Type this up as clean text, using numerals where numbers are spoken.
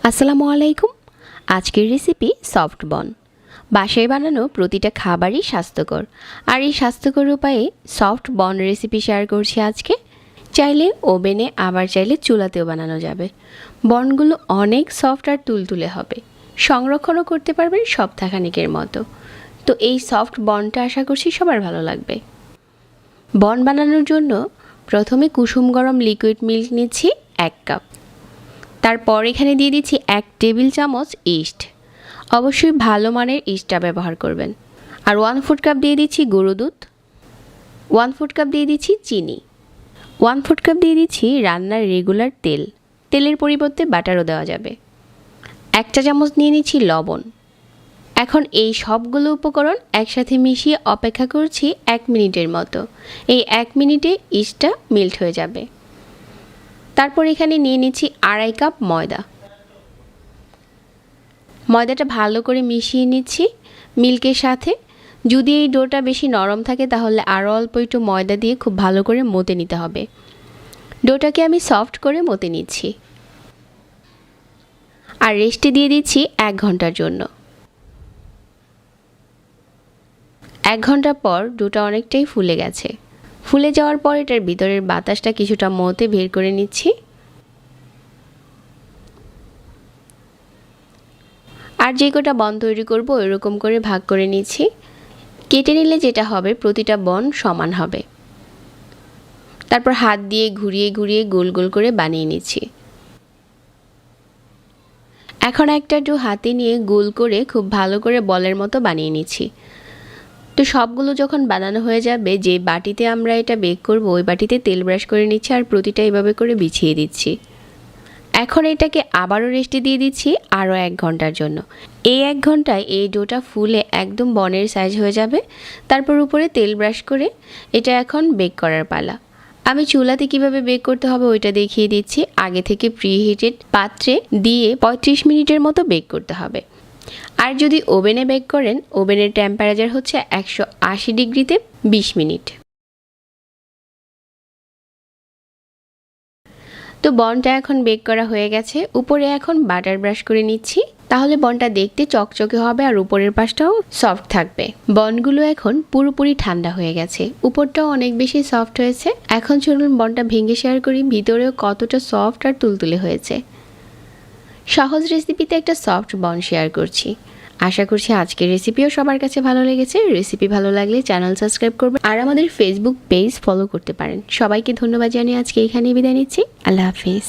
আসসালামু আলাইকুম। আজকের রেসিপি সফট বন। বাসায় বানানো প্রতিটা খাবারই স্বাস্থ্যকর, আর এই স্বাস্থ্যকর উপায়ে সফট বন রেসিপি শেয়ার করছি আজকে। চাইলে ওভেনে, আবার চাইলে চুলাতেও বানানো যাবে। বনগুলো অনেক সফট আর তুলতুলে হবে, সংরক্ষণও করতে পারবেন সপ্তাহখানেকের মতো। তো এই সফট বনটা আশা করছি সবার ভালো লাগবে। বন বানানোর জন্য প্রথমে কুসুম গরম লিকুইড মিল্ক নিচ্ছি 1 কাপ। তারপর এখানে দিয়ে দিচ্ছি 1 টেবিল চামচ ইস্ট। অবশ্যই ভালো মানের ইস্টটা ব্যবহার করবেন। আর 1/4 কাপ দিয়ে দিচ্ছি গুঁড়ো দুধ, 1/4 কাপ দিয়ে দিচ্ছি চিনি, 1/4 কাপ দিয়ে দিচ্ছি রান্নার রেগুলার তেল। তেলের পরিবর্তে বাটারও দেওয়া যাবে। 1 চা চামচ নিয়ে নিচ্ছি লবণ। এখন এই সবগুলো উপকরণ একসাথে মিশিয়ে অপেক্ষা করছি 1 মিনিটের মতো। এই 1 মিনিটে ইস্টটা মেল্ট হয়ে যাবে। তারপর এখানে নিয়ে নিচ্ছি 2.5 কাপ ময়দা। ময়দাটা ভালো করে মিশিয়ে নিচ্ছি মিল্কের সাথে। যদি এই ডোটা বেশি নরম থাকে তাহলে আরও অল্প একটু ময়দা দিয়ে খুব ভালো করে মতে নিতে হবে। ডোটাকে আমি সফট করে মতে নিচ্ছি আর রেস্টে দিয়ে দিচ্ছি 1 ঘন্টার জন্য। 1 ঘন্টা পর ডোটা অনেকটাই ফুলে গেছে। ফুলে যাওয়ার পর এটার ভিতরের বাতাসটা কিছুটা মতে বের করে নিচ্ছি। আর যে কটা বন তৈরি করব এরকম করে ভাগ করে নিচ্ছি। কেটে নিলে যেটা হবে প্রতিটা বন সমান হবে। তারপর হাত দিয়ে ঘুরিয়ে ঘুরিয়ে গোল গোল করে বানিয়ে নিচ্ছি। এখন একটা ডো হাতে নিয়ে গোল করে খুব ভালো করে বলের মতো বানিয়ে নিচ্ছি। তো সবগুলো যখন বানানো হয়ে যাবে, যে বাটিতে আমরা এটা বেক করব ওই বাটিতে তেল ব্রাশ করে নিচ্ছি আর প্রতিটা এভাবে করে বিছিয়ে দিচ্ছি। এখন এটাকে আবারও রেস্টে দিয়ে দিচ্ছি আরও 1 ঘন্টার জন্য। এই 1 ঘন্টায় এই ডোটা ফুলে একদম বনের সাইজ হয়ে যাবে। তারপর উপরে তেল ব্রাশ করে এটা এখন বেক করার পালা। আমি চুলাতে কিভাবে বেক করতে হবে ওইটা দেখিয়ে দিচ্ছি। আগে থেকে প্রিহিটেড পাত্রে দিয়ে 35 মিনিটের মতো বেক করতে হবে। আর যদি ওভেনে বেক করেন, ওভেনের টেম্পারেচার হচ্ছে 180 ডিগ্রিতে 20 মিনিট। তো বনটা এখন বেক করা হয়ে গেছে। উপরে এখন বাটার ব্রাশ করে নিচ্ছি, তাহলে বনটা দেখতে চকচকে হবে আর উপরের পাশটাও সফট থাকবে। বনগুলো এখন পুরোপুরি ঠান্ডা হয়ে গেছে, উপরটাও অনেক বেশি সফট হয়েছে। এখন চলুন বনটা ভেঙে শেয়ার করি ভিতরেও কতটা সফট আর তুলতুলে হয়েছে। সহজ রেসিপিতে একটা সফট বন শেয়ার করছি। আশা করছি আজকের রেসিপিও সবার কাছে ভালো লেগেছে। রেসিপি ভালো লাগলে চ্যানেল সাবস্ক্রাইব করবেন আর আমাদের ফেসবুক পেজ ফলো করতে পারেন। সবাইকে ধন্যবাদ জানিয়ে আজকে এখানেই বিদায় নিচ্ছি। আল্লাহ হাফিজ।